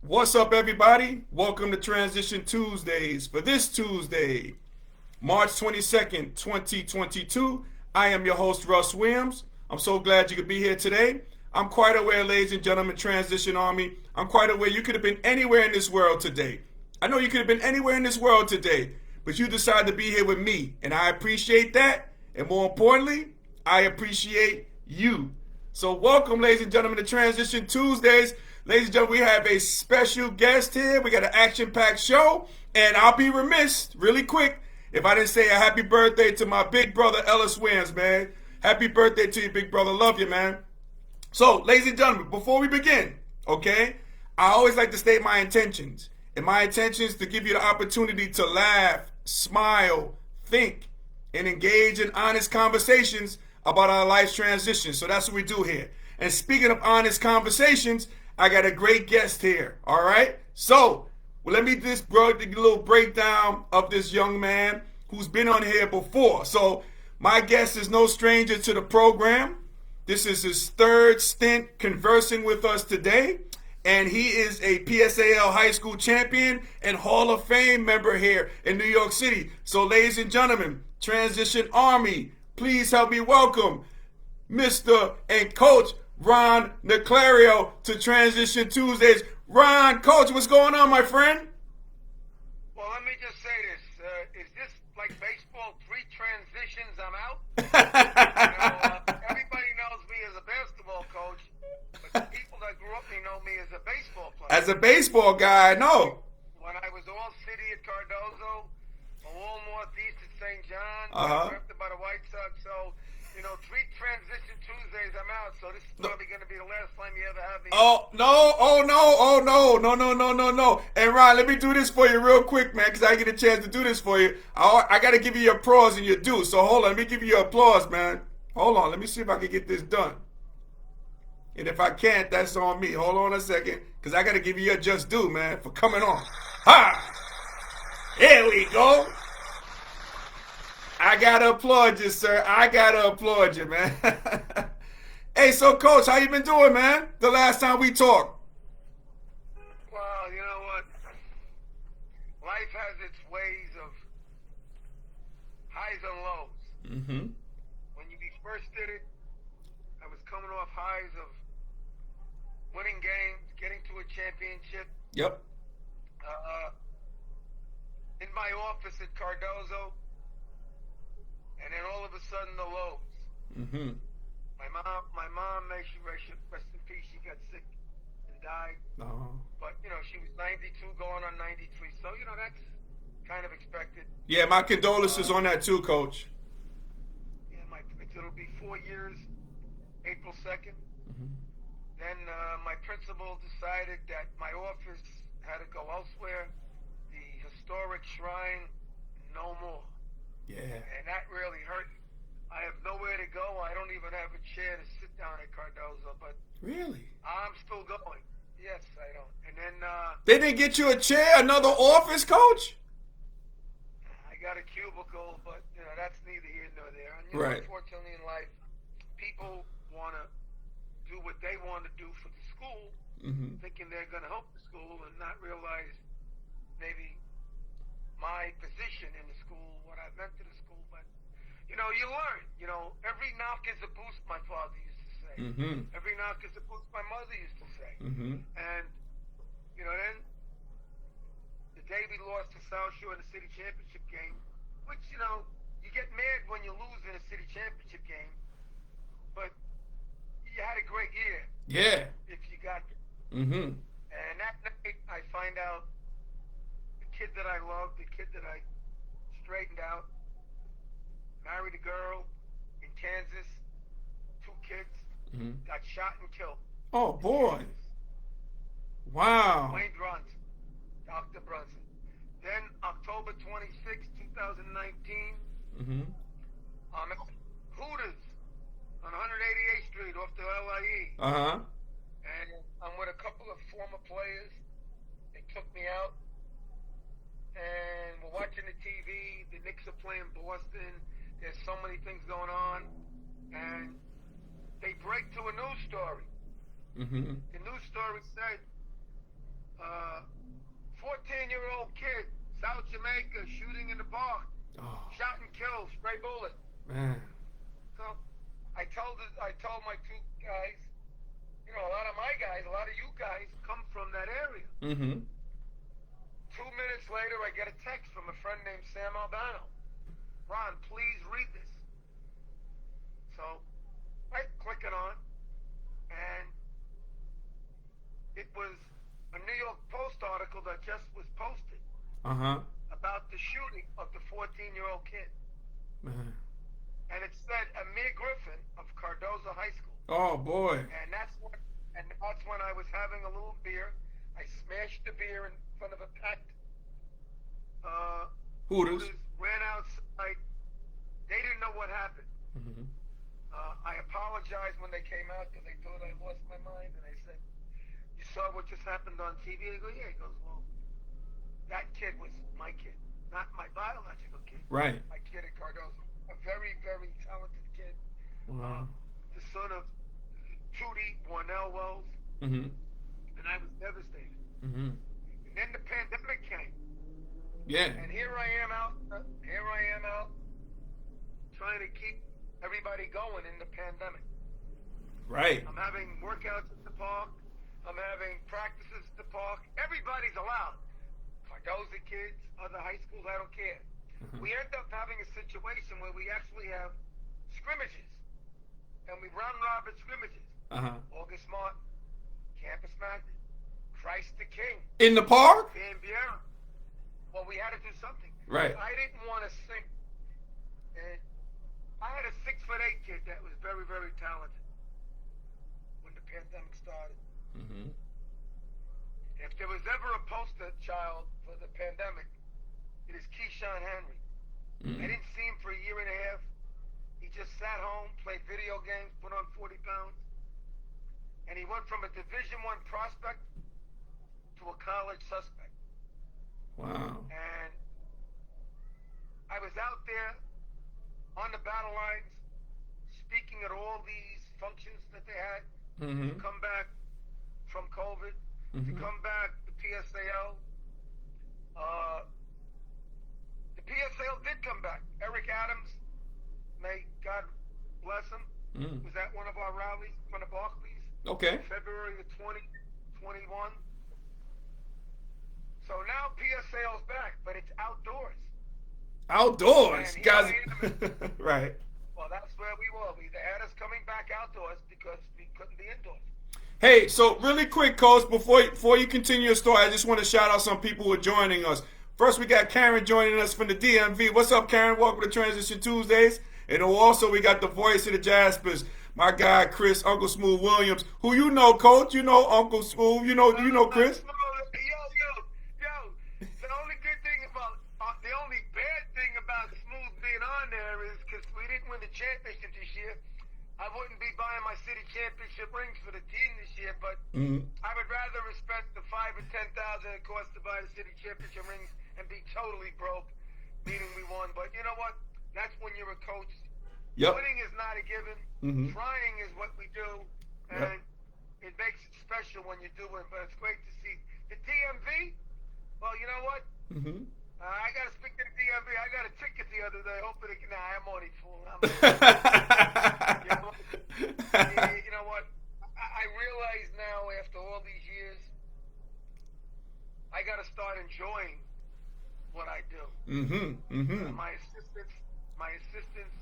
What's up, everybody? Welcome to Transition Tuesdays. For this Tuesday, March 22nd, 2022, I am your host, Russ Williams. I'm so glad you could be here today. I'm quite aware, ladies and gentlemen, Transition Army, I'm quite aware you could have been anywhere in this world today. I know you could have been anywhere in this world today, but you decided to be here with me, and I appreciate that. And more importantly, I appreciate you. So welcome, ladies and gentlemen, to Transition Tuesdays. Ladies and gentlemen, we have a special guest here. We got an action-packed show, and I'll be remiss, really quick, if I didn't say a happy birthday to my big brother, Ellis Williams, man. Happy birthday to you, big brother. Love you, man. So, ladies and gentlemen, before we begin, okay, I always like to state my intentions. And my intention is to give you the opportunity to laugh, smile, think, and engage in honest conversations about our life's transition. So that's what we do here. And speaking of honest conversations, I got a great guest here. All right. So let me just do a little breakdown of this young man who's been on here before. So my guest is no stranger to the program. This is his third stint conversing with us today. And he is a PSAL high school champion and Hall of Fame member here in New York City. So ladies and gentlemen, Transition Army, please help me welcome Mr. and Coach Ron Naclerio to Transition Tuesdays. Ron, Coach, what's going on, my friend? Well, let me just say this. Is this like baseball, 3 transitions, I'm out? Everybody knows me as a basketball coach, but the people that grew up me know me as a baseball player. As a baseball guy, I know. When I was all city at Cardozo, all northeast at St. John, drafted by the White Sox, so 3 transition Tuesdays, I'm out. So this is probably going to be the last time you ever have me. Oh, no. Oh, no. Oh, no. And Ron, let me do this for you real quick, man, because I get a chance to do this for you. I got to give you your applause and your due. So hold on. Let me give you your applause, man. Hold on. Let me see if I can get this done. And if I can't, that's on me. Hold on a second, because I got to give you your just due, man, for coming on. Ha! Here we go. I gotta applaud you, sir. I gotta applaud you, man. Hey, so Coach, how you been doing, man? The last time we talked. Well, you know what? Life has its ways of highs and lows. Mm-hmm. When you first did it, I was coming off highs of winning games, getting to a championship. Yep. In my office at Cardozo, and then all of a sudden the lows. Mm-hmm. My mom, may she rest in peace, she got sick and died. Oh. But she was 92 going on 93, so that's kind of expected. Yeah, my condolences on that too, Coach. Yeah, it'll be 4 years, April 2nd. Mm-hmm. Then my principal decided that my office had to go elsewhere. The historic shrine, no more. Yeah. And that really hurt. I have nowhere to go. I don't even have a chair to sit down at Cardozo, but Really? I'm still going. Yes, I don't. And then They didn't get you a chair, another office, Coach? I got a cubicle, but that's neither here nor there. And Right. Unfortunately in life, people want to do what they want to do for the school, Mm-hmm. thinking they're going to help the school and not realize maybe my position in the school, what I meant to the school. But you learn. Every knock is a boost, my father used to say. Mm-hmm. Every knock is a boost, my mother used to say. Mm-hmm. And then the day we lost to South Shore in the city championship game, which you get mad when you lose in a city championship game, but you had a great year. Yeah. If you got it. Mm-hmm. And that night, I find out the kid that I loved, the kid that I straightened out, married a girl in Kansas, 2 kids, Mm-hmm. got shot and killed. Oh, boy. Wow. Wayne Brunson, Dr. Brunson. Then October 26, 2019, Mm-hmm. I'm at Hooters on 188th Street off the LIE. Uh-huh. And I'm with a couple of former players. They took me out. And we're watching the TV. The Knicks are playing Boston. There's so many things going on. And they break to a news story. Mm-hmm. The news story said 14-year-old kid, South Jamaica, shooting in the park, Oh, shot and killed, stray bullet. man. So I told my two guys, a lot of my guys, a lot of you guys come from that area. Mm-hmm. 2 minutes later, I get a text from a friend named Sam Albano. Ron, please read this. So I click it on, and it was a New York Post article that just was posted Uh-huh. about the shooting of the 14-year-old kid. Man. And it said Amir Griffin of Cardozo High School. Oh, boy. And that's when I was having a little beer. I smashed the beer in front of a packed Hooters. ran outside. They didn't know what happened. Mm-hmm. I apologized when they came out because they thought I lost my mind. And I said, "You saw what just happened on TV?" They go, "Yeah." He goes, "Well, that kid was my kid, not my biological kid. Right. My kid at Cardozo, a very, very talented kid. Wow. The son of Trudy Warnell Wells." Mm-hmm. And I was devastated. Mm-hmm. And then the pandemic came. Yeah. And here I am out trying to keep everybody going in the pandemic. Right. I'm having workouts at the park. I'm having practices at the park. Everybody's allowed. Cardozo kids, other high schools, I don't care. Mhm. We end up having a situation where we actually have scrimmages. And we run robin scrimmages. Uh-huh. August Martin, Campus Magnet, Christ the King, In the park? Van Buren. Well, we had to do something. Right. I didn't want to sing. And I had a 6'8" kid that was very, very talented when the pandemic started. Mm-hmm. If there was ever a poster child for the pandemic, it is Keyshawn Henry. Mm-hmm. I didn't see him for a year and a half. He just sat home, played video games, put on 40 pounds. And he went from a Division I prospect to a college suspect. Wow. And I was out there on the battle lines, speaking at all these functions that they had Mm-hmm. to come back from COVID, to Mm-hmm. come back to PSAL. The PSAL did come back. Eric Adams, may God bless him, Mm. was at one of our rallies in front of Barclays. Okay. February the 2021. So now PSAL's back, but it's outdoors. Outdoors, And guys. here Right. Well, that's where we were. They had us coming back outdoors because we couldn't be indoors. Hey, so really quick, Coach, before you continue your story, I just want to shout out some people who are joining us. First, we got Karen joining us from the DMV. What's up, Karen? Welcome to Transition Tuesdays. And also, we got the voice of the Jaspers, my guy, Chris, Uncle Smooth Williams, who you know, Coach. You know Uncle Smooth. You know Chris. Yo. The only good thing about, the only bad thing about Smooth being on there is because we didn't win the championship this year. I wouldn't be buying my city championship rings for the team this year, but Mm-hmm. I would rather respect the $5,000 or $10,000 it costs to buy the city championship rings and be totally broke, meaning we won. But you know what? That's when you're a coach. Yep. Winning is not a given. Mhm. Trying is what we do, Yep. and it makes it special when you do it. But it's great to see the DMV. Well, you know what? Mm-hmm. I got to speak to the DMV. I got a ticket the other day. Hoping it can. Nah, I'm only fooling. You know what? I realize now after all these years, I got to start enjoying what I do. Mm-hmm. Mm-hmm. My assistants,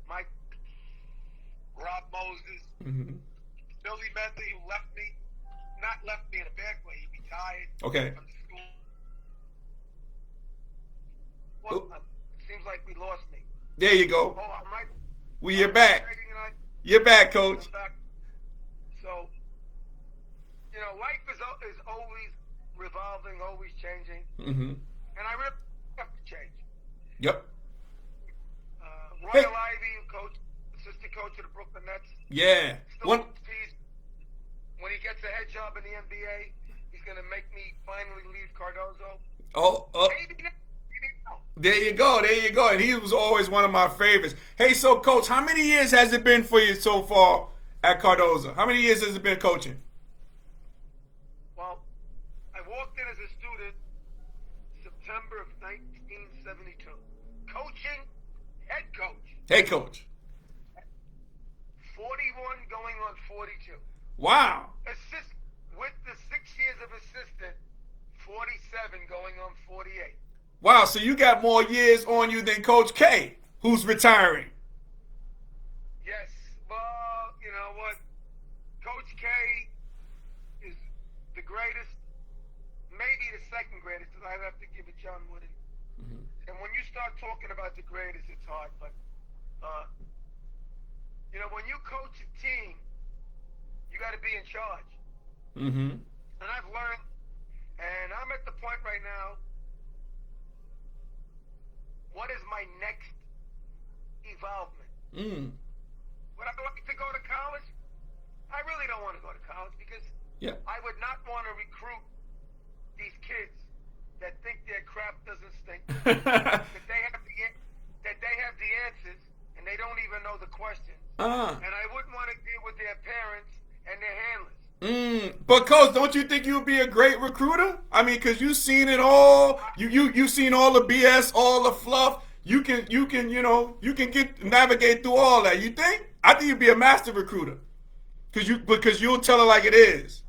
Mike, Rob Moses, Mm-hmm. Billy Medley, who not left me in a bad way. He retired Okay. from the school. Well, it seems like we lost me. There you go. Oh, I'm right. Well, you're back. You're back, Coach. I'm back. So, life is always revolving, always changing, Mm-hmm. and I really have to change. Yep. Royal Hey. Ivy, assistant coach of the Brooklyn Nets. Yeah. Still One. when he gets a head job in the NBA, he's going to make me finally leave Cardozo. Oh. Maybe now. There you go. There you go. And he was always one of my favorites. Hey, so Coach, how many years has it been for you so far at Cardozo? How many years has it been coaching? Well, I walked in as a student September of 1972. Coaching, head coach. Hey, coach. 41 going on 42. Wow. Assist with the 6 years of assistant, 47 going on 48. Wow, so you got more years on you than Coach K, who's retiring. Yes, well, you know what? Coach K is the greatest, maybe the second greatest, because I'd have to give it John Wooden. Mm-hmm. And when you start talking about the greatest, it's hard. But, you know, when you coach a team, you got to be in charge. Mm-hmm. And I've learned, and I'm at the point right now, what is my next evolvement? Mm. Would I like to go to college? I really don't want to go to college because Yeah. I would not want to recruit these kids that think their crap doesn't stink, that they have the answers and they don't even know the questions. And I wouldn't want to deal with their parents and their handlers. But coach, don't you think you'd be a great recruiter? I mean, because you've seen it all. You've seen all the BS, all the fluff. You can navigate through all that. You think? I think you'd be a master recruiter. Because you'll tell it like it is.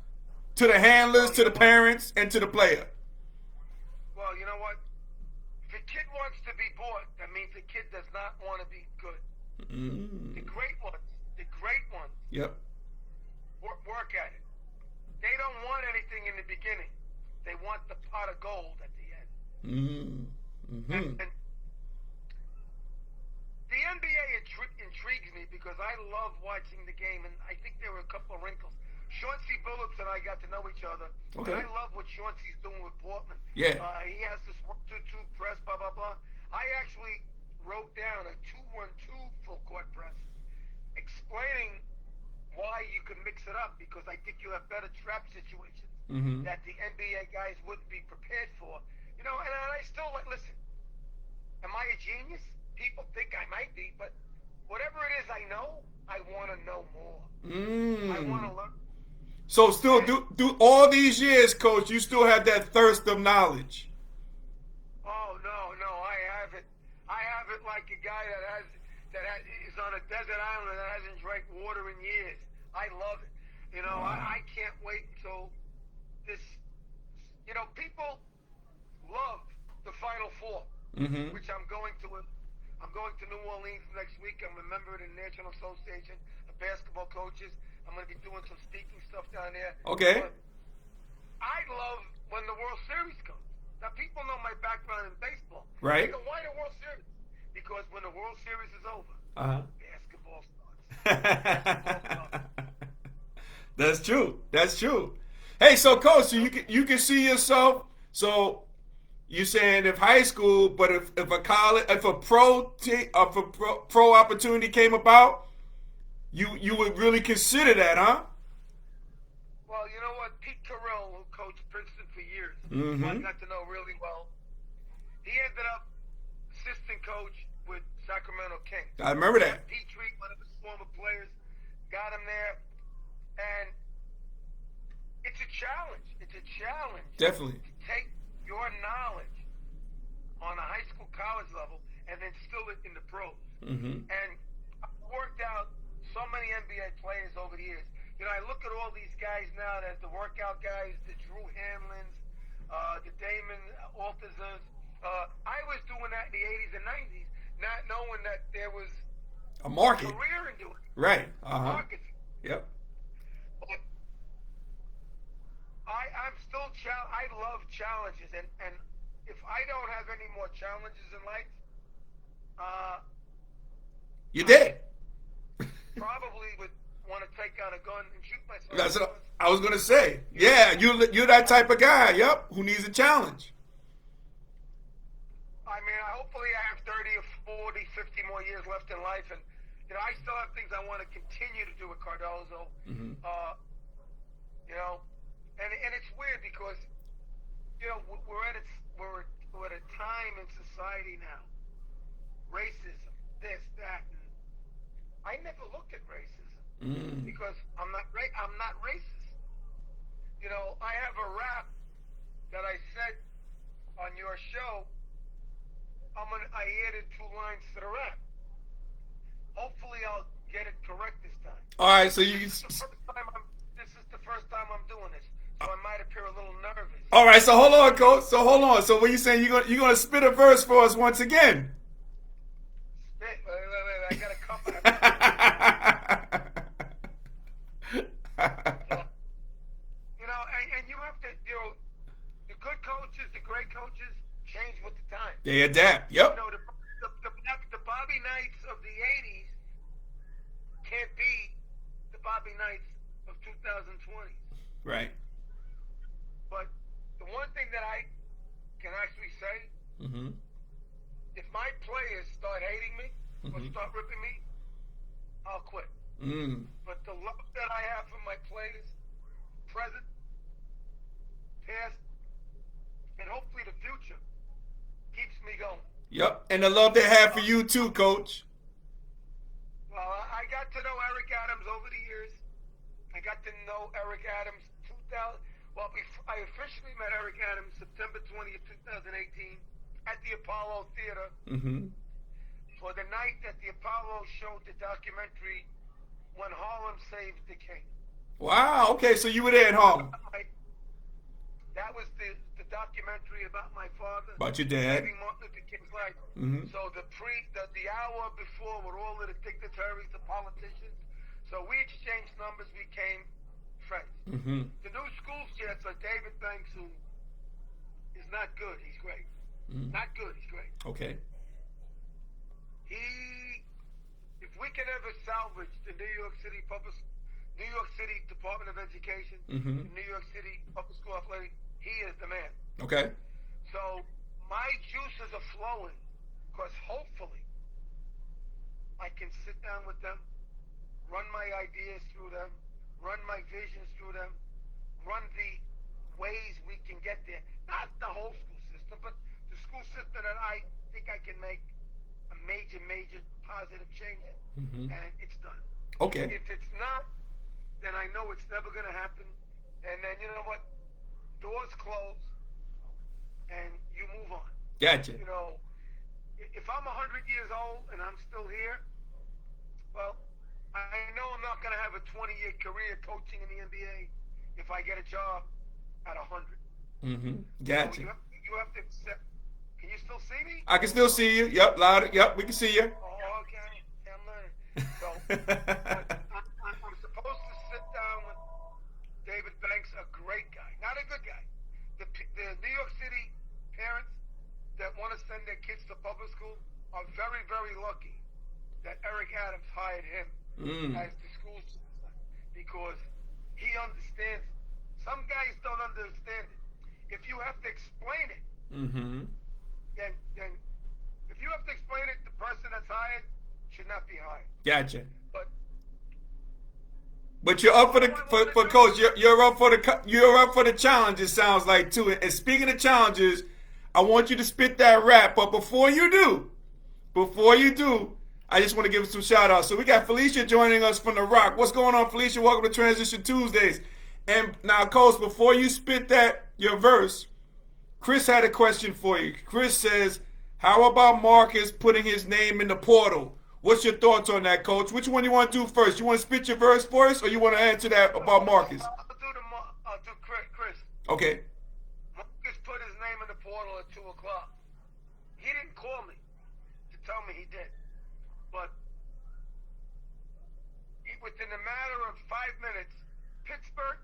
To the handlers, to the parents, and to the player. Well, you know what? If a kid wants to be bought, that means the kid does not want to be good. The great ones. Yep. Work at it. They don't want anything in the beginning. They want the pot of gold at the end. And the NBA intrigues me because I love watching the game, and I think there were a couple of wrinkles. Chauncey Billups and I got to know each other. Okay. And I love what Chauncey's doing with Portland. Yeah. He has this 1-2-2 press, blah, blah, blah. I actually wrote down a 2-1-2 full court press explaining why you can mix it up, because I think you have better trap situations that the NBA guys wouldn't be prepared for. You know, and I still listen. Am I a genius? People think I might be, but whatever it is I know, I want to know more. I want to learn. So still do all these years, coach, you still have that thirst of knowledge. Oh no, I have it. I have it like a guy that is on a desert island that hasn't drank water in years. I love it. You know, I can't wait until this. You know, people love the Final Four, which I'm going to. I'm going to New Orleans next week. I'm a member of the National Association of Basketball Coaches. I'm going to be doing some speaking stuff down there. Okay. But I love when the World Series comes. Now, people know my background in baseball. Right. They go, why the World Series? Because when the World Series is over, basketball starts. That's true. That's true. Hey, so coach, so you can see yourself. So you're saying if high school, but if a college, if a pro opportunity came about, you would really consider that, huh? Well, you know what? Pete Carroll, who coached Princeton for years, who I got to know really well, he ended up assistant coach with Sacramento Kings. I remember that. Petrie, one of his former players, got him there. And it's a challenge. It's a challenge. Definitely. To take your knowledge on a high school, college level and then still it in the pros. And I've worked out so many NBA players over the years. You know, I look at all these guys now as the workout guys, the Drew Hamlins, the Damon Altazers. I was doing that in the 80s and 90s, not knowing that there was a market. Career in doing it. Right. Market. Yep. But I'm still I love challenges, and if I don't have any more challenges in life, you did. Probably would want to take out a gun and shoot myself. That's what I was gonna say. Yeah, you're that type of guy. Yep. Who needs a challenge? I mean, hopefully I have 30 or 40, 50 more years left in life, and you know, I still have things I want to continue to do with Cardozo. You know, and it's weird because you know we're at a time in society now. Racism, this, that, and I never looked at racism because I'm not racist. I have a rap that I said on your show. I added 2 lines to the rap. Hopefully, I'll get it correct this time. All right, so you. This is the first time I'm doing this, so I might appear a little nervous. All right, so hold on, coach. So hold on. So what you saying? You're gonna spit a verse for us once again? Wait, I got a couple. And you have to, the good coaches, the great coaches, change with the time. They adapt. Yep. The Bobby Knights of the '80s can't be the Bobby Knights of 2020. Right. But the one thing that I can actually say, if my players start hating me or start ripping me, I'll quit. But the love that I have for my players, present, past, and hopefully the future, keeps me going. Yep. And the love they have for you too, coach. Well, I got to know Eric Adams over the years. I got to know Eric Adams I officially met Eric Adams September 20th, 2018 at the Apollo Theater for the night that the Apollo showed the documentary When Harlem Saved the King. Wow. Okay, so you were there in Harlem. That was the documentary about my father. About your dad. Saving Martin Luther King's life. So the hour before with all of the dignitaries, the politicians. So we exchanged numbers, we became friends. The new school chancellor, David Banks, who is not good, he's great. Not good, he's great. Okay. If we can ever salvage the New York City Department of Education, the New York City Public School Athletic, he is the man. Okay. So my juices are flowing because hopefully I can sit down with them, run my ideas through them, run my visions through them, run the ways we can get there. Not the whole school system, but the school system that I think I can make a major positive change in. And it's done. Okay. If it's not, then I know it's never going to happen. And then, you know what? Doors close and you move on. Gotcha. If I'm 100 years old and I'm still here, well, I know I'm not going to have a 20-year career coaching in the NBA if I get a job at 100. Gotcha. So you have to accept. Can you still see me? I can still see you. Yep, loud. Yep, we can see you. Oh, okay. I'm learning. So I'm supposed to sit down with David Banks, a great guy, not a good guy. The New York City parents that want to send their kids to public school are very, very lucky that Eric Adams hired him as the school system because he understands. Some guys don't understand it. If you have to explain it, then if you have to explain it, the person that's hired should not be hired. Gotcha. But you're up for coach. You're up for the challenge. It sounds like too. And speaking of challenges, I want you to spit that rap. But before you do, I just want to give some shout outs. So we got Felicia joining us from The Rock. What's going on, Felicia? Welcome to Transition Tuesdays. And now, coach, before you spit your verse, Chris had a question for you. Chris says, "How about Marcus putting his name in the portal?" What's your thoughts on that, coach? Which one you want to do first? You want to spit your verse for us, or you want to answer that about Marcus? I'll do Chris. Okay. Marcus put his name in the portal at 2 o'clock. He didn't call me to tell me he did. But within a matter of 5 minutes, Pittsburgh,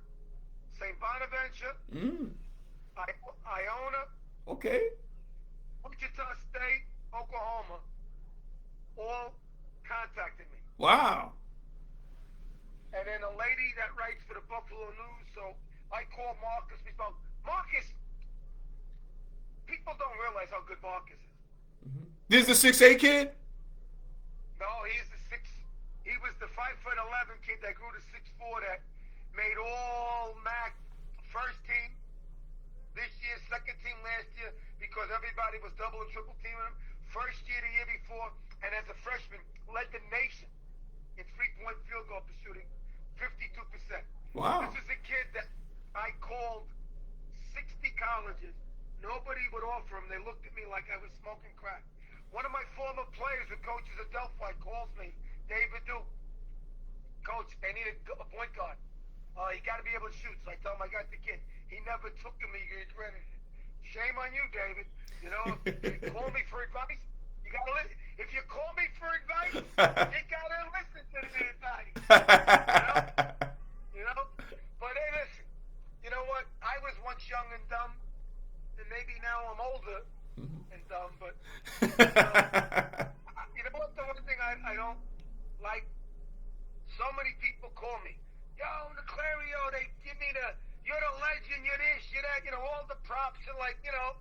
St. Bonaventure, Iona, okay, Wichita State, Oklahoma, all contacted me. Wow. And then a lady that writes for the Buffalo News, so I called Marcus. We spoke. Marcus, people don't realize how good Marcus is. This is the 6'8" kid? No, he was the 5'11" kid that grew to 6'4" that made all MAC first team this year, second team last year, because everybody was double and triple teaming him. First year the year before, and as a freshman, led the nation in 3-point field goal shooting, 52%. Wow. This is a kid that I called Nobody would offer them. They looked at me like I was smoking crack. One of my former players who coaches at Delphi calls me, David Duke. Coach, I need a point guard. You got to be able to shoot. So I tell him I got the kid. He never took him. He regretted it. Shame on you, David. You know, if you call me for advice, you got to listen. If you call me for advice, you got to listen to the advice. You know? But hey, listen. You know what? I was once young and dumb, and maybe now I'm older and dumb. But you know what? The one thing I don't like. So many people call me, yo, Naclerio, they give me you're the legend, you're this, you're that, you know, all the props and like, you know,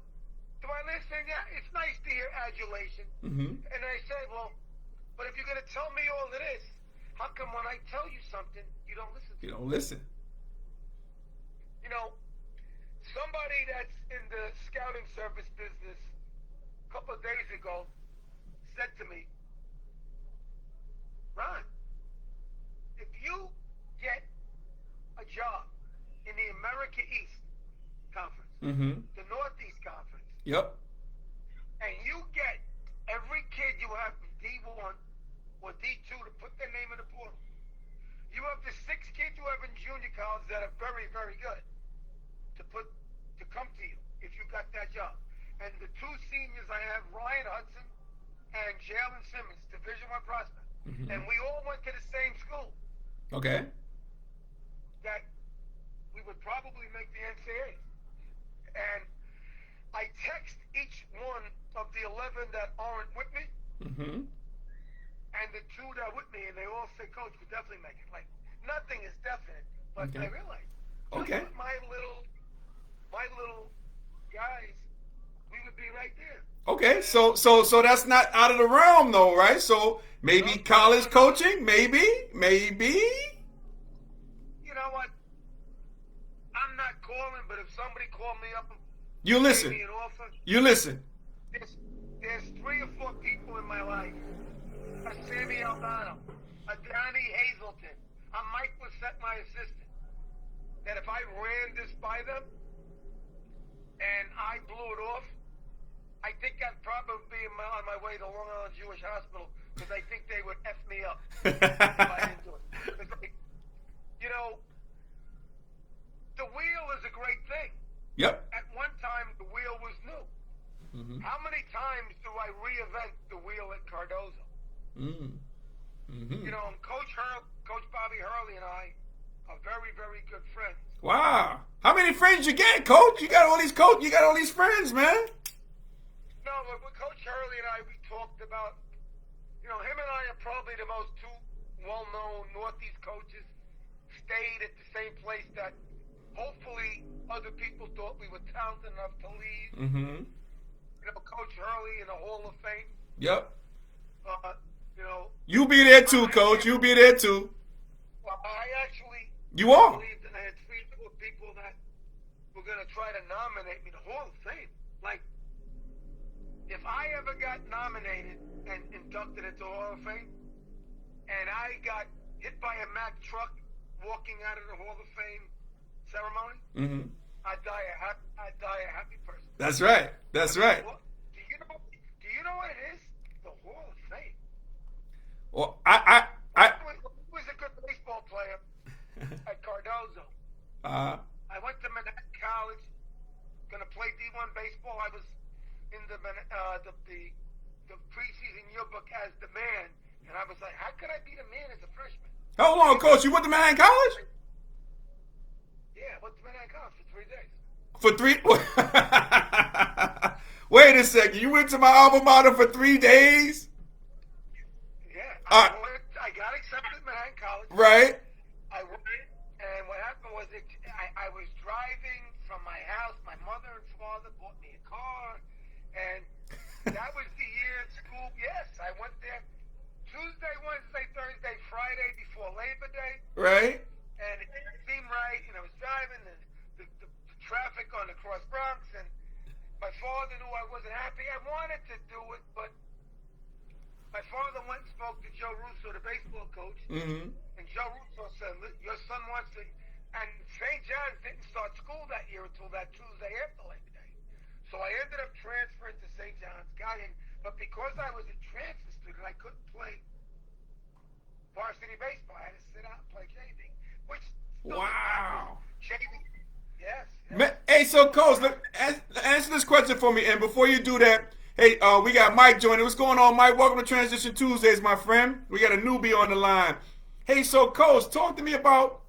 do I listen? Yeah, it's nice to hear adulation. And I say, well, but if you're going to tell me all of this, how come when I tell you something, you don't listen to me? You don't listen. You know, somebody that's in the scouting service business a couple of days ago said to me, Ron, if you get a job in the America East Conference, the Northeast Conference, Yep. and you get every kid you have from D1 or D2 to put their name in the portal, you have the 6 kids you have in junior college that are very, very good to come to you if you got that job. And the 2 seniors I have, Ryan Hudson and Jalen Simmons, Division I prospect, and we all went to the same school. Okay. That we would probably make the NCAA. And I text each one of the 11 that aren't with me, and the 2 that are with me, and they all say, Coach, we'll definitely make it. Like, nothing is definite, but I realize, my little guys, we would be right there. Okay, so that's not out of the realm, though, right? So maybe college coaching, maybe. You know what? I'm not calling, but if somebody called me up, you listen. gave me an offer, you listen. There's 3 or 4 people in my life: a Sammy Albano, a Donnie Hazelton, a Mike Lissette, my assistant. That if I ran this by them and I blew it off, I think I'd probably be on my way to Long Island Jewish Hospital because I think they would F me up if I didn't do it. It's like, you know, the wheel is a great thing. Yep. At one time, the wheel was new. How many times do I reinvent the wheel at Cardozo? You know, Coach Bobby Hurley and I are very, very good friends. Wow. How many friends you get, Coach? You got all these friends, man. No, but with Coach Hurley and I, we talked about, you know, him and I are probably the most 2 well-known Northeast coaches, stayed at the same place that hopefully other people thought we were talented enough to leave. You know, Coach Hurley in the Hall of Fame. Yep. You know. You be there too, Coach. You be there too. Well, I actually You are. believed that I had 3 or 4 people that were going to try to nominate me to Hall of Fame. Like, if I ever got nominated and inducted into Hall of Fame, and I got hit by a Mack truck walking out of the Hall of Fame ceremony, I'd die a happy person. That's right. That's right. Well, do you know what it is? The Hall of Fame. Well, I He was a good baseball player at Cardozo. I went to Manhattan College, gonna play D1 baseball. I was in the preseason yearbook as the man, and I was like, how could I be the man as a freshman? How long, Coach? You went to Manhattan College? Yeah, I went to Manhattan College for 3 days. For 3? Wait a second. You went to my alma mater for 3 days? Yeah. I got accepted at Manhattan College. Right. I went, and what happened was I was driving from my house. My mother and father bought me a car, and that was the year at school. Yes, I went there Tuesday, Wednesday, Thursday, Friday before Labor Day. Right. And it didn't seem right, and I was driving the traffic on the Cross Bronx, and my father knew I wasn't happy. I wanted to do it, but my father went and spoke to Joe Russo, the baseball coach, and Joe Russo said, your son wants to, and St. John's didn't start school that year until that Tuesday after Labor Day. So So I ended up transferring to St. John's, got in, but because I was a transfer student, I couldn't play varsity baseball. I had to sit out and play JV, which still Wow. JV. Yes. Hey, so Coach, answer this question for me. And before you do that, hey, we got Mike joining. What's going on, Mike? Welcome to Transition Tuesdays, my friend. We got a newbie on the line. Hey, so Coach, talk to me about.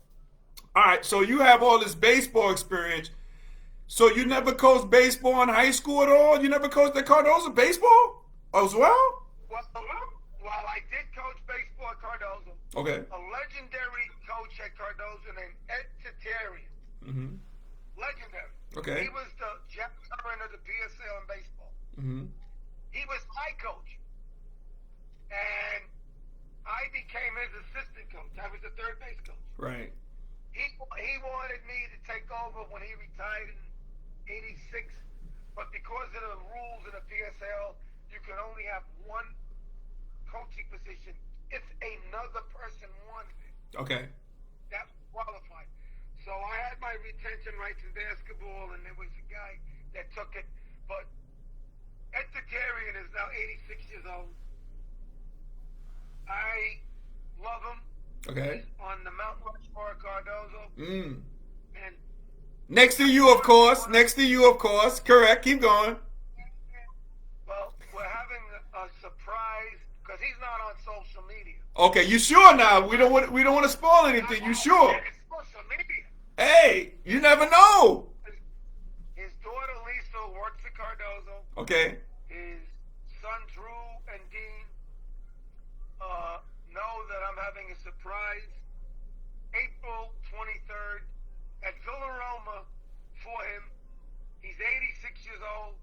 All right, so you have all this baseball experience. So you never coached baseball in high school at all? You never coached at Cardozo baseball as well? Well, I did coach baseball at Cardozo. Okay. A legendary coach at Cardozo named Ed Tatarian. Mm-hmm. Legendary. Okay. He was the Jeff Curran of the PSAL in baseball. Mm-hmm. He was my coach. And I became his assistant coach. I was the third base coach. Right. He wanted me to take over when he retired in 86, but because of the rules in the PSL, you can only have one coaching position if another person wanted it. Okay. That qualified. So I had my retention rights in basketball, and there was a guy that took it. But Ed Tatarian is now 86 years old. I love him. Okay. He's on the Mount Rushmore Cardozo. Mm. And Next to you, of course. Next to you, of course. Correct. Keep going. well, we're having a surprise because he's not on social media. Okay, you sure now? We don't want to spoil anything. You sure? It's social media. Hey, you never know. His daughter Lisa works at Cardozo. Okay. His son Drew and Dean know that I'm having a surprise April 23rd at Villaroma for him. He's 86 years old.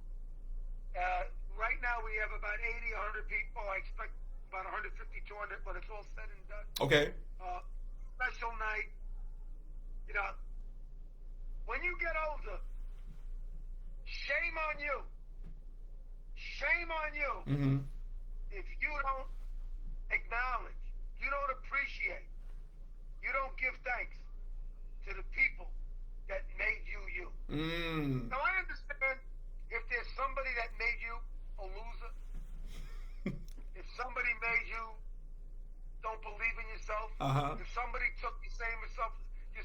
Right now we have about 80, 100 people. I expect about 150, 200 when it's all said and done. Okay. Special night. You know, when you get older, shame on you. Shame on you Mm-hmm. if you don't acknowledge, you don't appreciate, you don't give thanks to the people that made you you. Mm. Now I understand if there's somebody that made you a loser, if somebody made you don't believe in yourself, Uh-huh. if somebody took your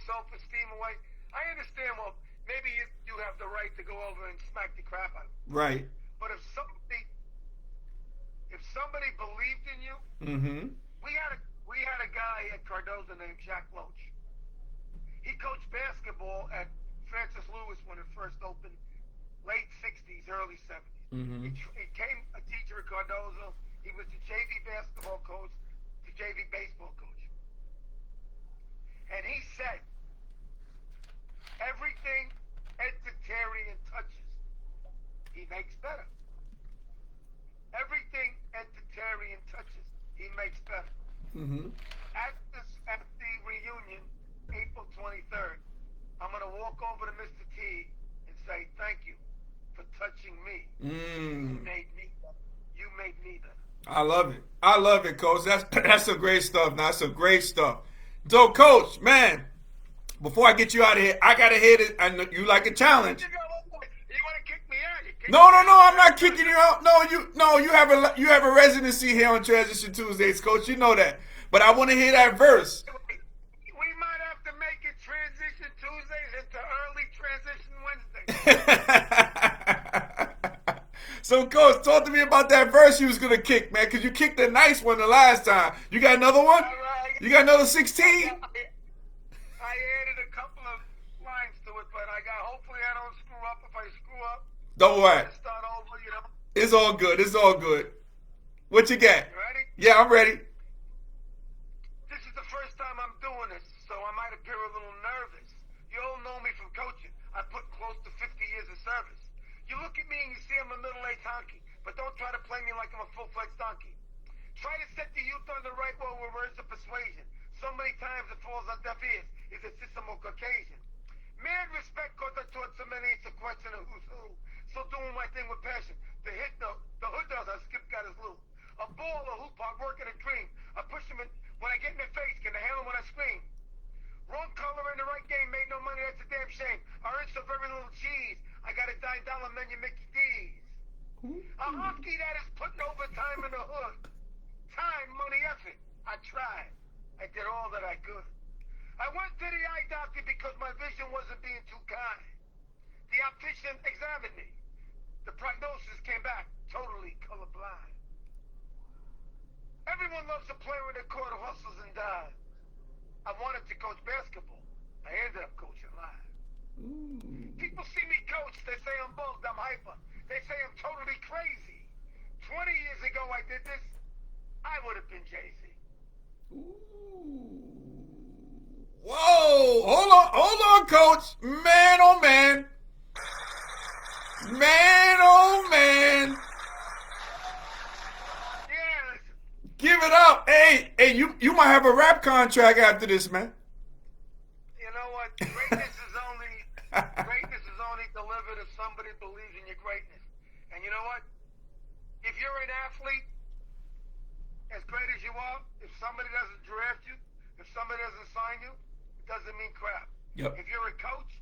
self-esteem away, I understand, well, maybe you have the right to go over and smack the crap out of them. Right. But if somebody believed in you, Mm-hmm. we had a guy at Cardozo named Jack Loach. He coached basketball at Francis Lewis when it first opened, late 60s, early 70s. Mm-hmm. He came a teacher at Cardozo. He was the JV basketball coach, the JV baseball coach. And he said, everything Ed Tatarian touches, he makes better. Everything Ed Tatarian touches, he makes better. Mm-hmm. At the reunion, April 23rd, I'm going to walk over to Mr. T and say, thank you for touching me. You made me better. You made me better. I love it. I love it, Coach. That's some great stuff. Now, that's some great stuff. So, Coach, man, before I get you out of here, I gotta hit it. I know you like a challenge. You want to kick me out? No, I'm not kicking you out. No, you have a residency here on Transition Tuesdays, Coach. You know that. But I want to hear that verse. We might have to make it Transition Tuesdays into early Transition Wednesdays. So, Coach, talk to me about that verse you was gonna kick, man, because you kicked a nice one the last time. You got another one? All right. You got another 16? I added a couple of lines to it, but hopefully I don't screw up. If I screw up, Don't worry. I start over, you know. It's all good. It's all good. What you got? You ready? Yeah, I'm ready. This is the first time I'm doing this, so I might appear a little nervous. You all know me from coaching. I put close to 50 years of service. You look at me and you see I'm a middle-aged honky, but don't try to play me like I'm a full-fledged donkey. Try to set the youth on the right road with words of persuasion. So many times it falls on deaf ears. Is it system or Caucasian? Mad respect cause I taught so many, it's a question of who's who. So doing my thing with passion. The hood does, I skip got his loop. A ball, a hoop, I'm working a dream. I push him in, when I get in their face, can they handle when I scream? Wrong color in the right game, made no money, that's a damn shame. I earned so very little cheese. I got it $99 menu Mickey D's. A husky that is putting overtime in the hood. Time, money, effort. I tried. I did all that I could. I went to the eye doctor because my vision wasn't being too kind. The optician examined me. The prognosis came back totally colorblind. Everyone loves a player in the court who hustles and dives. I wanted to coach basketball. I ended up coaching live. People see me coach. They say I'm bugged. I'm hyper. They say I'm totally crazy. 20 years ago I did this. I would have been Jay-Z. Whoa! Hold on, Coach. Man, oh man. Man, oh man. Yes. Give it up. Hey, you might have a rap contract after this, man. You know what? Greatness is only delivered if somebody believes in your greatness. And you know what? If you're an athlete, as great as you are, if somebody doesn't draft you, if somebody doesn't sign you, it doesn't mean crap. Yep. If you're a coach,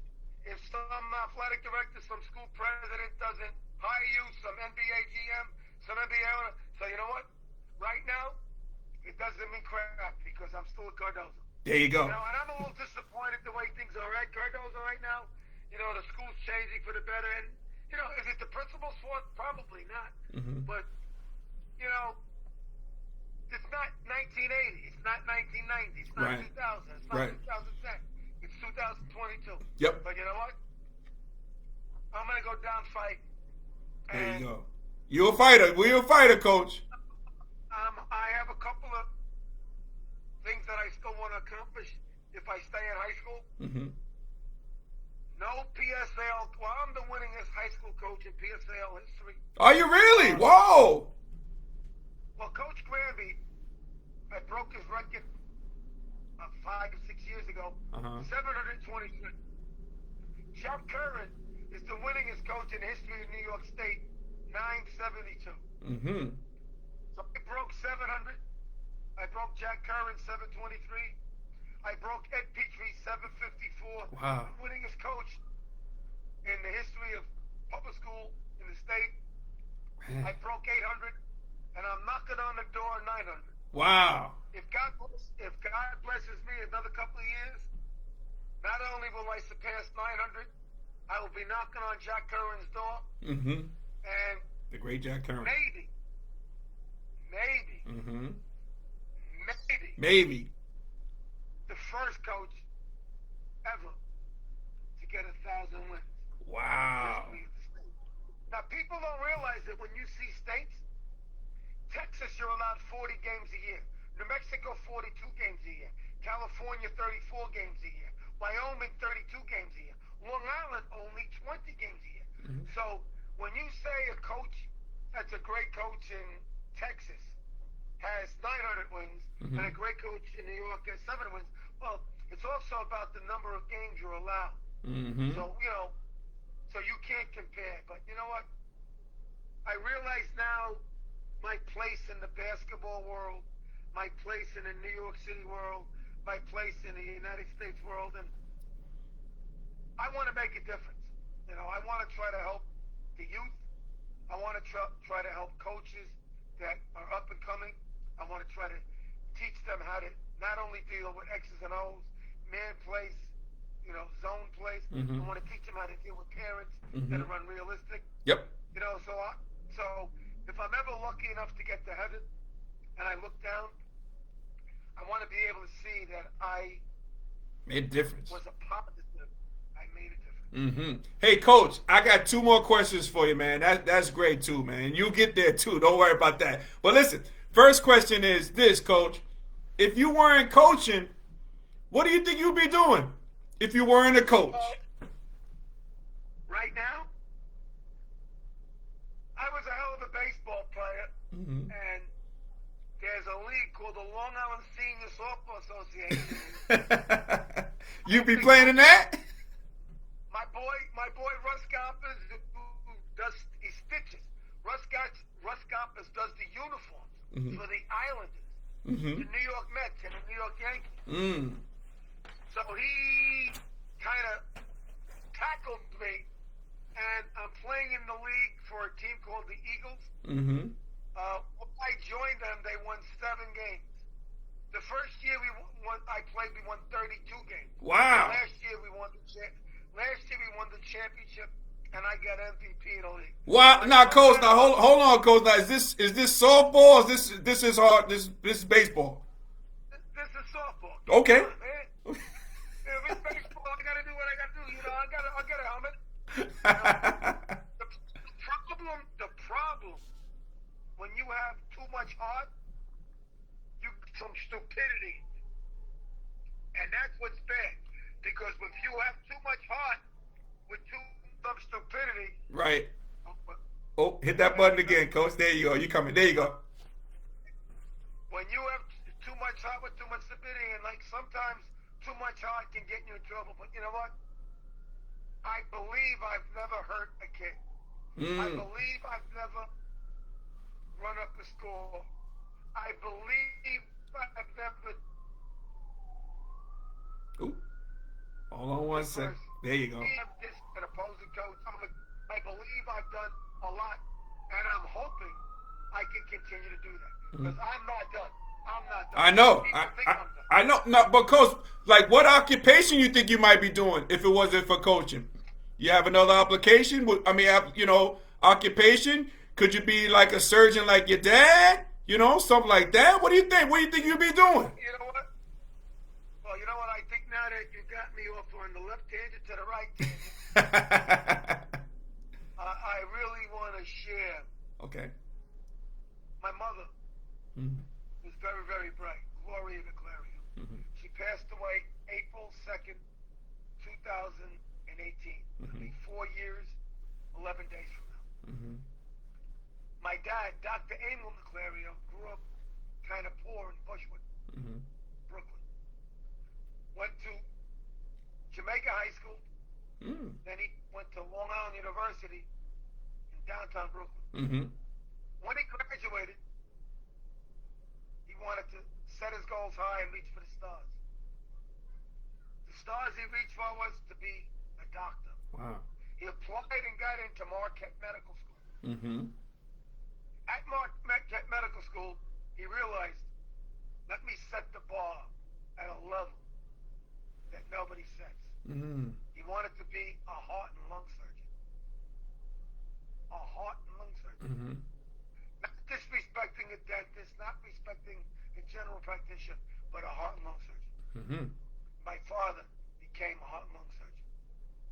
if some athletic director, some school president doesn't hire you, some NBA GM, some NBA owner, so you know what? Right now, it doesn't mean crap because I'm still at Cardozo. There you go. You know, and I'm a little disappointed the way things are at Cardozo right now. You know, the school's changing for the better, and you know, is it the principal's fault? Probably not. But you know, it's not 1980. It's not 1990. It's not 2000. It's not 2010. It's 2022. Yep. But you know what? I'm gonna go down fight. There you go. You're a fighter. We're a fighter, Coach. I have a couple of things that I still want to accomplish if I stay in high school. No PSAL. Well, I'm the winningest high school coach in PSAL history. Are you really? Whoa! Well, Coach Granby, I broke his record 5 or 6 years ago. 726. Chuck Curran is the winningest coach in the history of New York State. 972. So I broke 700. I broke Jack Curran 723. I broke Ed Petrie 754. Wow. The winningest coach in the history of public school in the state. I broke 800, and I'm knocking on the door 900. Wow. If God blesses me another couple of years, not only will I surpass 900, I will be knocking on Jack Curran's door. And the great Jack Curran. Maybe. Maybe. The first coach ever to get 1,000 wins. Wow. Now, people don't realize that when you see states, Texas, you're allowed 40 games a year. New Mexico, 42 games a year. California, 34 games a year. Wyoming, 32 games a year. Long Island, only 20 games a year. So when you say a coach that's a great coach in Texas has 900 wins and a great coach in New York has 7 wins, well, it's also about the number of games you're allowed. So, you know, so you can't compare. But you know what? I realize now my place in the basketball world, my place in the New York City world, my place in the United States world, and I want to make a difference. You know, I want to try to help the youth. I want to try to help coaches that are up and coming. I want to try to teach them how to not only deal with X's and O's, man plays, you know, zone plays. I want to teach them how to deal with parents that are unrealistic. Yep. You know, so if I'm ever lucky enough to get to heaven and I look down, I want to be able to see that I made a difference. Was a positive. I made a difference. Hey, Coach, I got 2 more questions for you, man. That's great too, man. You get there too. Don't worry about that. But listen, first question is this, Coach. If you weren't coaching, what do you think you'd be doing if you weren't a coach? Right now, I was a hell of a baseball player, and there's a league called the Long Island Senior Softball Association. You be playing in that? My boy Russ Gompers, who does he stitches. Russ Gompers does the uniforms for the Islanders, the New York Mets, and the New York Yankees. So he kind of tackled me, and I'm Philadelphia Eagles. Mm-hmm. When I joined them, they won 7 games. The first year I played, we won 32 games. Wow. Last year we won the championship, and I got MVP of the league. Wow. Now, coach. Now, hold on, coach. Now, is this softball? Or this is hard? This is baseball. This is softball. Okay. If it's baseball, I gotta do what I gotta do. I gotta helmet. The problem when you have too much heart, you get some stupidity, and that's what's bad. Because if you have too much heart with too much stupidity, right. Oh, hit that button again, coach. There you go. You coming? There you go. When you have too much heart with too much stupidity, and like sometimes too much heart can get you in trouble. But you know what? I believe I've never hurt a kid. I believe I've never run up the score. I believe I've never. Ooh. Hold on one second. There you go. This an opposing coach. I believe I've done a lot, and I'm hoping I can continue to do that. Because I'm not done. I'm not done. I know. I know. No, but coach, like, what occupation you think you might be doing if it wasn't for coaching? You have another application? I mean, occupation? Could you be like a surgeon like your dad? Something like that? What do you think? What do you think you'd be doing? You know what? Well, you know what? I think now that you got me off on the left tangent to the right tangent, I really want to share. Okay. My mother was very, very bright. Gloria Naclerio. She passed away April 2nd, 2018. It'll be 4 years, 11 days from now. My dad, Dr. Emil Naclerio, grew up kind of poor in Bushwood, Brooklyn. Went to Jamaica High School. Then he went to Long Island University in downtown Brooklyn. When he graduated, he wanted to set his goals high and reach for the stars. The stars he reached for was to be a doctor. Wow. He applied and got into Marquette Medical School. At Marquette Medical School, he realized, let me set the bar at a level that nobody sets. He wanted to be a heart and lung surgeon. A heart and lung surgeon. Not disrespecting a dentist, not respecting a general practitioner, but a heart and lung surgeon. My father became a heart and lung surgeon.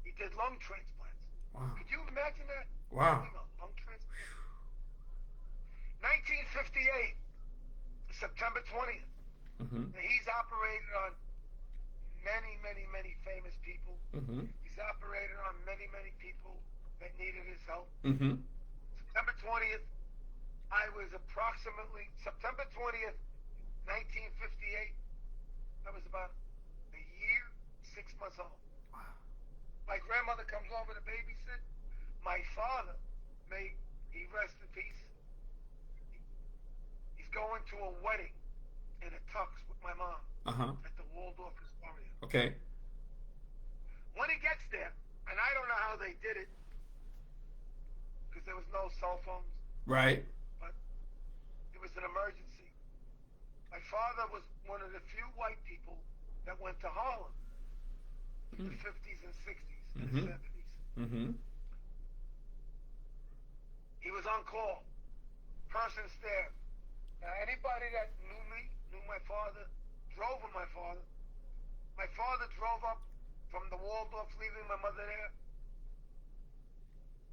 He did lung transplants. Wow. Could you imagine that? Wow. Lung transplant. 1958, September 20th. He's operated on many, many, many famous people. He's operated on many, many people that needed his help. September 20th, I was approximately, September 20th, 1958, I was about a year, 6 months old. Wow. My grandmother comes over to babysit. My father, he rest in peace, he's going to a wedding in a tux with my mom at the Waldorf Astoria. Okay. When he gets there, and I don't know how they did it, because there was no cell phones. Right. But it was an emergency. My father was one of the few white people that went to Harlem in the 50s and 60s and the 70s. He was on call. Person stared. Now, anybody that knew me, knew my father, drove with my father. My father drove up from the Waldorf, leaving my mother there.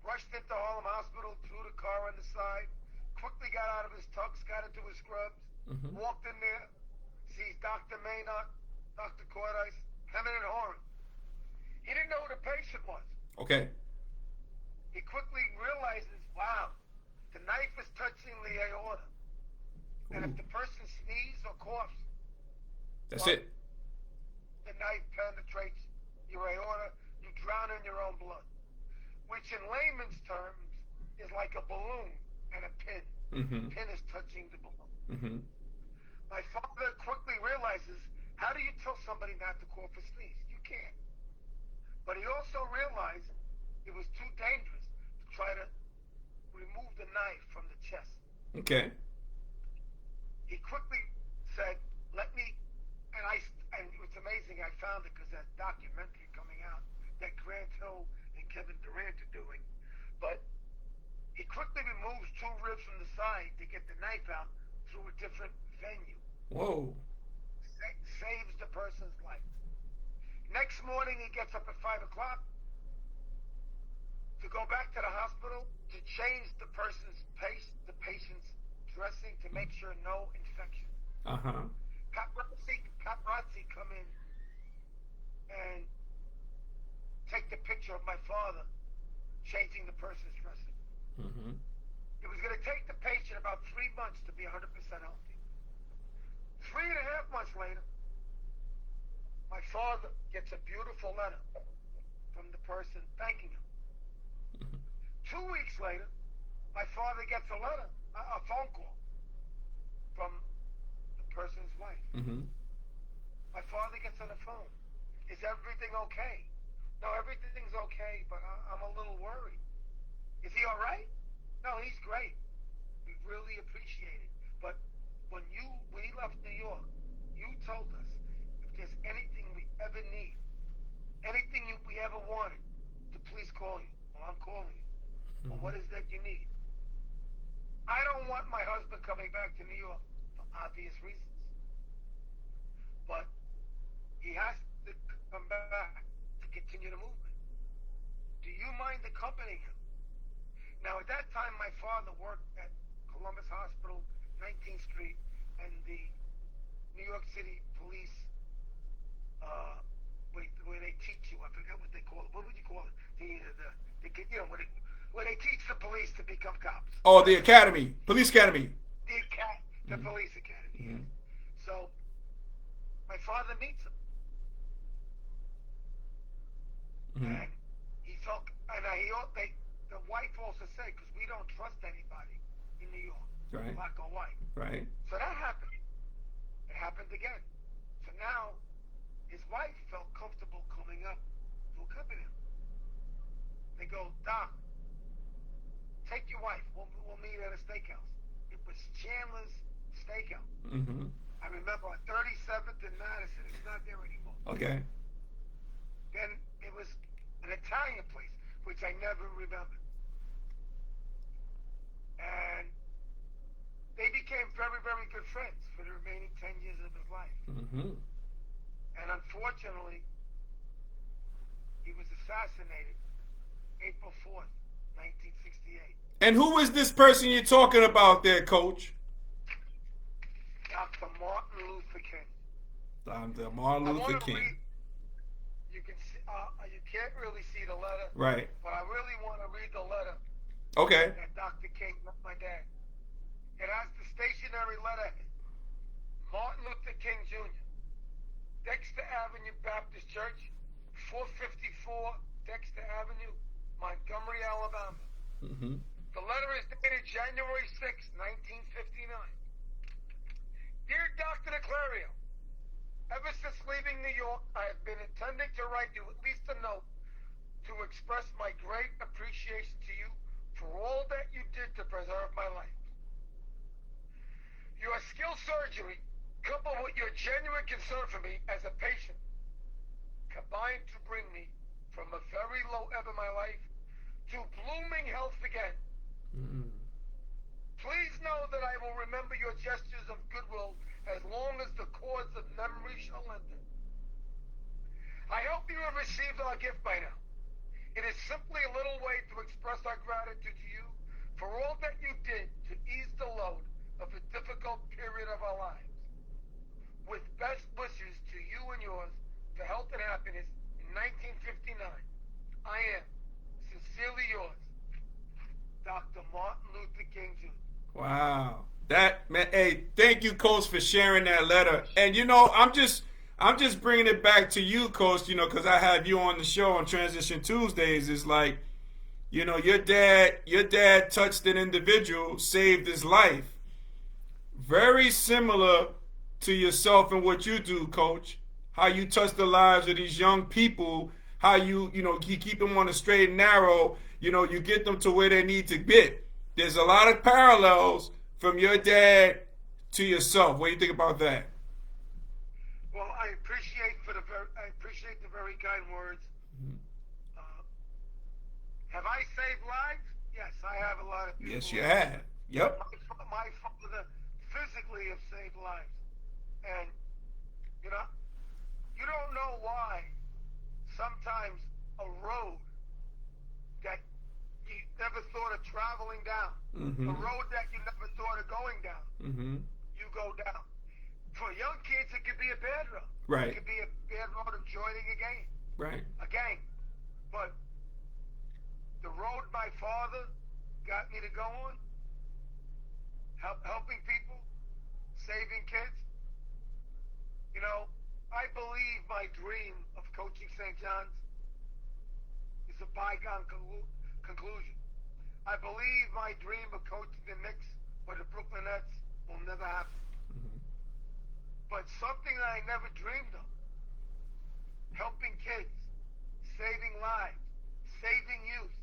Rushed into Harlem Hospital, threw the car on the side, quickly got out of his tux, got into his scrubs, walked in there, sees Dr. Maynard, Dr. Cordice, hemming and hawing. He didn't know who the patient was. Okay. He quickly realizes, wow, the knife is touching the aorta. And if the person sneezes or coughs, that's it. The knife penetrates your aorta, you drown in your own blood. Which in layman's terms is like a balloon and a pin. Pin is touching the balloon. My father quickly realizes, how do you tell somebody not to cough or sneeze? You can't. But he also realized it was too dangerous to try to remove the knife chest. Okay. He quickly said, "Let me," and it's amazing. I found it because that documentary coming out that Grant Hill and Kevin Durant are doing. But he quickly removes 2 ribs from the side to get the knife out through a different venue. Whoa. Saves the person's life. Next morning, he gets up at 5 o'clock to go back to the hospital to change the patient's dressing to make sure no infection. Uh-huh. Paparazzi come in and take the picture of my father changing the person's dressing. Mm-hmm. It was going to take the patient about 3 months to be 100% healthy. 3.5 months later, my father gets a beautiful letter from the person thanking him. 2 weeks later, my father gets a phone call from the person's wife. Mm-hmm. My father gets on the phone. Is everything okay? No, everything's okay, but I'm a little worried. Is he all right? No, he's great. We really appreciate it. But when we left New York, you told us if there's anything we ever need, anything we ever wanted, to please call you. Well, I'm calling you. Well, what is that you need? I don't want my husband coming back to New York for obvious reasons. But he has to come back to continue the movement. Do you mind accompanying him? Now, at that time, my father worked at Columbus Hospital, 19th Street, and the New York City Police, where they teach you. I forget what they call it. What would you call it? Where they teach the police to become cops. Oh, the academy, police academy. The police academy. Mm-hmm. So my father meets him, Mm-hmm. and he felt, and the wife also said, because we don't trust anybody in New York, Right. black or white. Right. So that happened. It happened again. So now his wife felt comfortable coming up to accompany him. They go, "Doc, take your wife. We'll meet at a steakhouse." It was Chandler's Steakhouse. Mm-hmm. I remember on 37th and Madison. It's not there anymore. Okay. Then it was an Italian place, which I never remembered. And they became very, very good friends for the remaining 10 years of his life. Mm-hmm. And unfortunately, he was assassinated April 4th, 1968. And who is this person you're talking about there, Coach? Dr. Martin Luther King. Dr. Martin Luther King. You can see, you can't really see the letter. Right. But I really want to read the letter Okay. that Dr. King left my dad. It has the stationary letterhead. Martin Luther King Jr., Dexter Avenue Baptist Church, 454 Dexter Avenue, Montgomery, Alabama. Mm-hmm. The letter is dated January 6, 1959. Dear Dr. Naclerio, ever since leaving New York, I have been intending to write you at least a note to express my great appreciation to you for all that you did to preserve my life. Your skilled surgery, coupled with your genuine concern for me as a patient, combined to bring me from a very low ebb in my life to blooming health again. Mm-hmm. Please know that I will remember your gestures of goodwill as long as the cords of memory shall lengthen. I hope you have received our gift by now. It is simply a little way to express our gratitude to you for all that you did to ease the load of a difficult period of our lives. With best wishes to you and yours for health and happiness in 1959, I am sincerely yours, Dr. Martin Luther King Jr. Wow. That man, hey, thank you, Coach, for sharing that letter. And you know, I'm just bringing it back to you, Coach. You know, because I have you on the show on Transition Tuesdays. It's like, you know, your dad touched an individual, saved his life. Very similar to yourself and what you do, Coach. How you touch the lives of these young people. How you keep them on the straight and narrow. You know, you get them to where they need to get. there's a lot of parallels from your dad to yourself. What do you think about that? Well, I appreciate the very kind words. Uh, have I saved lives? Yes, I have a lot of people. Yes, you have. Yep. My father physically have saved lives, and you know, you don't know why. Sometimes a road that you never thought of traveling down, a road that you never thought of going down, you go down. For young kids, it could be a bad road. Right. It could be a bad road of joining a gang. Right. A gang. But the road my father got me to go on, helping people, saving kids, you know, I believe my dream of coaching St. John's is a bygone conclusion. I believe my dream of coaching the Knicks or the Brooklyn Nets will never happen. But something that I never dreamed of, helping kids, saving lives, saving youth,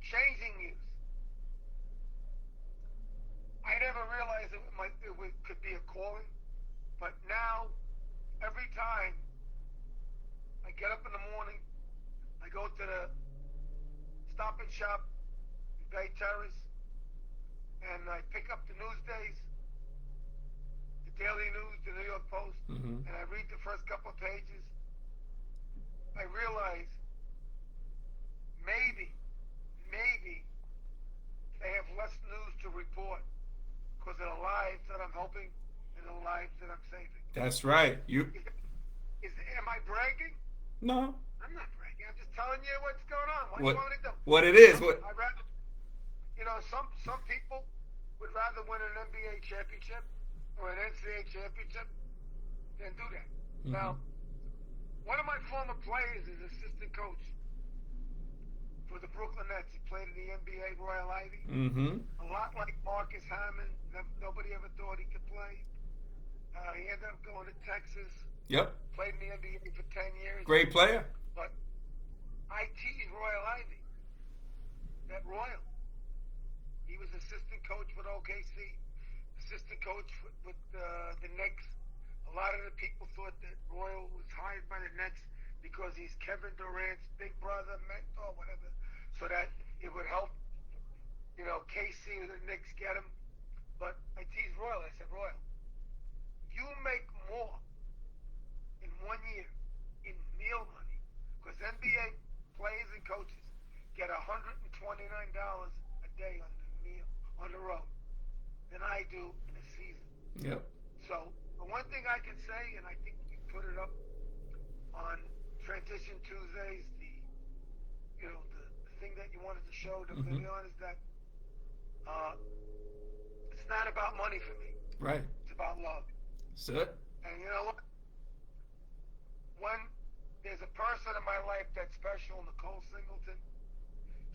changing youth. I never realized it could be a calling, but now, every time I get up in the morning, I go to the Stop and Shop in Bay Terrace, and I pick up the Newsdays, the Daily News, the New York Post, and I read the first couple of pages. I realize maybe they have less news to report because of the lives that I'm helping and the lives that I'm saving. That's right. Am I bragging? No. I'm not bragging. I'm just telling you what's going on. What do you want me to do? What it is. I'd rather, some people would rather win an NBA championship or an NCAA championship than do that. Now, one of my former players is assistant coach for the Brooklyn Nets. He played in the NBA, Royal Ivy. A lot like Marcus Hammond. Nobody ever thought he could play. He ended up going to Texas. Yep. Played in the NBA for 10 years. Great player. But I teased Royal Ivy. That Royal. He was assistant coach with OKC, assistant coach with the Knicks. A lot of the people thought that Royal was hired by the Nets because he's Kevin Durant's big brother, mentor, whatever, so that it would help, KC or the Knicks get him. But I teased Royal. I said, Royal, you make more in 1 year in meal money, because NBA players and coaches get $129 a day on the meal on the road than I do in a season. Yep. So the one thing I can say, and I think we put it up on Transition Tuesdays, the thing that you wanted to show the video on, is that it's not about money for me. Right. It's about love. That's it. And you know what? When there's a person in my life that's special, Nicole Singleton,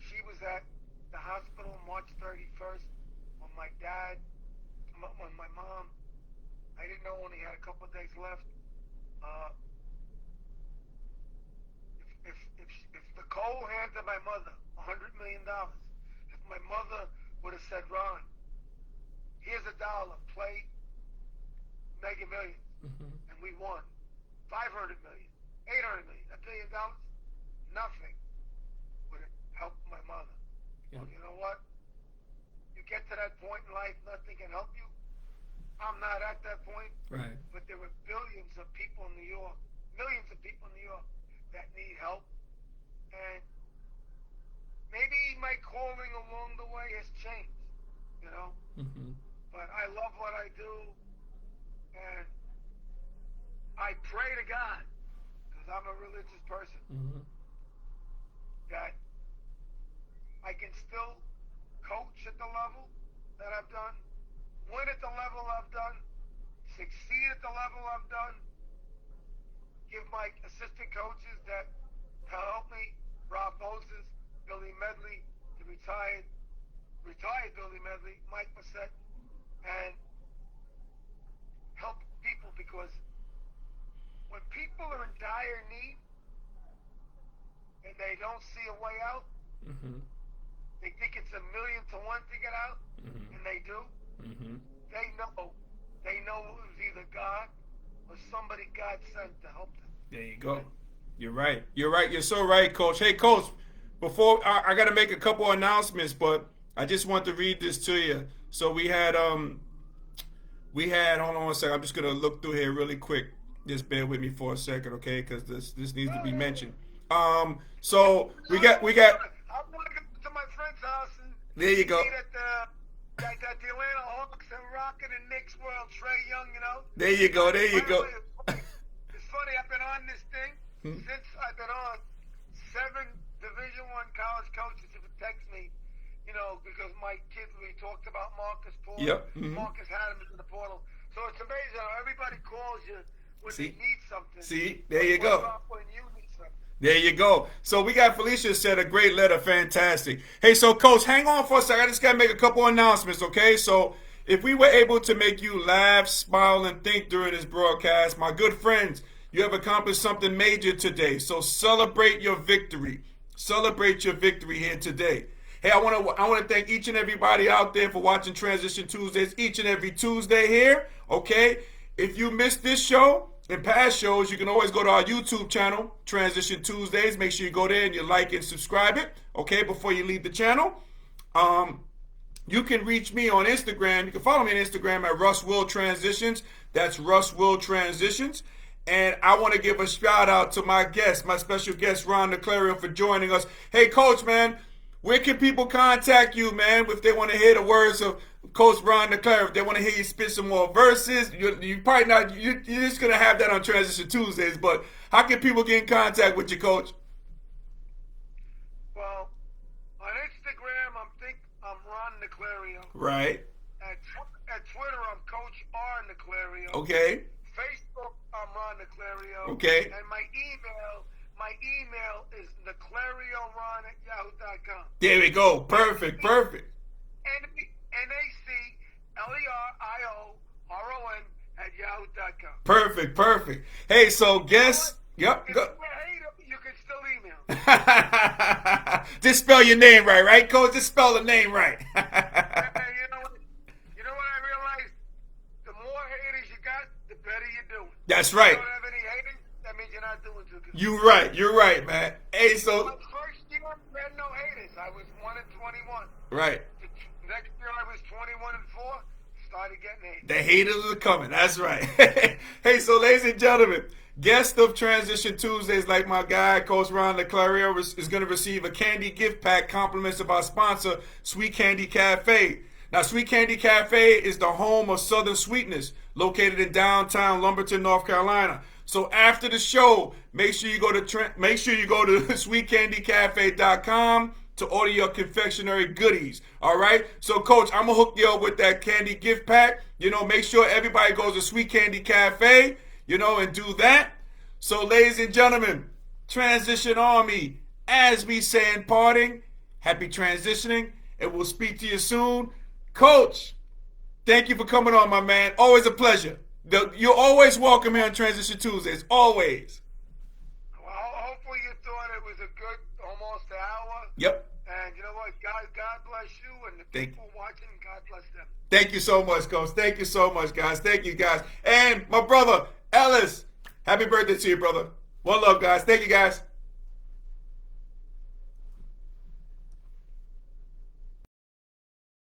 she was at the hospital March 31st when my mom, I didn't know, only had a couple of days left. If Nicole handed my mother $100 million, if my mother would have said, Ron, here's $1, play Mega Millions, and we won $500 million, $800 million, $1 billion, nothing would have helped my mother. Yep. Well, you know what? You get to that point in life, nothing can help you. I'm not at that point. Right. But there are billions of people in New York, millions of people in New York that need help. And maybe my calling along the way has changed, But I love what I do. And I pray to God, because I'm a religious person, that I can still coach at the level that I've done, win at the level I've done, succeed at the level I've done, give my assistant coaches that help me, Rob Moses, Billy Medley, the retired Billy Medley, Mike Bissett, and help people, because when people are in dire need and they don't see a way out, they think it's a 1,000,000 to 1 want to get out, and they do, they know it was either God or somebody God sent to help them. There you go. You're right. You're right. You're so right, Coach. Hey, Coach, before I got to make a couple announcements, but I just want to read this to you. So we had hold on one second. I'm just gonna look through here really quick. Just bear with me for a second, okay? Because this needs to be mentioned. So we got. I'm gonna go to my friend's house and there you go. eat at the Atlanta Hawks and Rocket and Knicks World, Trey Young, you know. There you go. There you go. It's funny. I've been on this thing since I've been on. 7 Division I college coaches have texted me, you know, because my kids, we talked about Marcus Porter. Yep. Marcus had him in the portal. So it's amazing how everybody calls you when they need something. See, there you go. When you need something. There you go. So we got Felicia said a great letter. Fantastic. Hey, so Coach, hang on for a second. I just got to make a couple announcements, okay? So if we were able to make you laugh, smile, and think during this broadcast, my good friends, you have accomplished something major today. So celebrate your victory. Celebrate your victory here today. Hey, I want to thank each and everybody out there for watching Transition Tuesdays each and every Tuesday here, okay? If you missed this show and past shows, you can always go to our YouTube channel, Transition Tuesdays. Make sure you go there and you like and subscribe it, okay, before you leave the channel. You can reach me on Instagram. You can follow me on Instagram at Russ Will Transitions. That's Russ Will Transitions. And I want to give a shout out to my guest, my special guest, Ron Naclerio, for joining us. Hey, Coach, man, where can people contact you, man, if they want to hear the words of Coach Ron Naclerio? If they want to hear you spit some more verses, you probably not. You're just gonna have that on Transition Tuesdays. But how can people get in contact with you, Coach? Well, on Instagram, I'm Ron Naclerio. Right. At Twitter, I'm Coach R Naclerio. Okay. Facebook, I'm Ron Naclerio. Okay. And my email is naclerioron@yahoo.com. There we go. Perfect. NACLERIORON@yahoo.com. Perfect. Hey, so guess. Yep. If Go. you hate him, you can still email. Just spell your name right, Coach? Just spell the name right. You know what I realized? The more haters you got, the better you're doing. That's right. If you don't have any haters, that means you're not doing too good. You're right, man. Hey, so. My first year, I had no haters. I was 1-21. Right. Next year, I was 21-4. Started getting haters. The haters are coming. That's right. Hey, so ladies and gentlemen, guest of Transition Tuesdays, like my guy, Coach Ron Naclerio, is going to receive a candy gift pack, compliments of our sponsor, Sweet Candy Cafe. Now, Sweet Candy Cafe is the home of Southern Sweetness, located in downtown Lumberton, North Carolina. So after the show, make sure you go to sweetcandycafe.com to order your confectionery goodies. All right. So, Coach, I'm gonna hook you up with that candy gift pack. Make sure everybody goes to Sweet Candy Cafe. And do that. So, ladies and gentlemen, Transition Army, as we say in parting, happy transitioning, and we'll speak to you soon. Coach, thank you for coming on, my man. Always a pleasure. You're always welcome here on Transition Tuesdays. Always. Well, hopefully you thought it was a good almost hour. Yep. And you know what? God bless you, and the people watching, God bless them. Thank you so much, Coach. Thank you so much, guys. Thank you, guys. And my brother, Ellis, happy birthday to you, brother. One love, guys. Thank you, guys.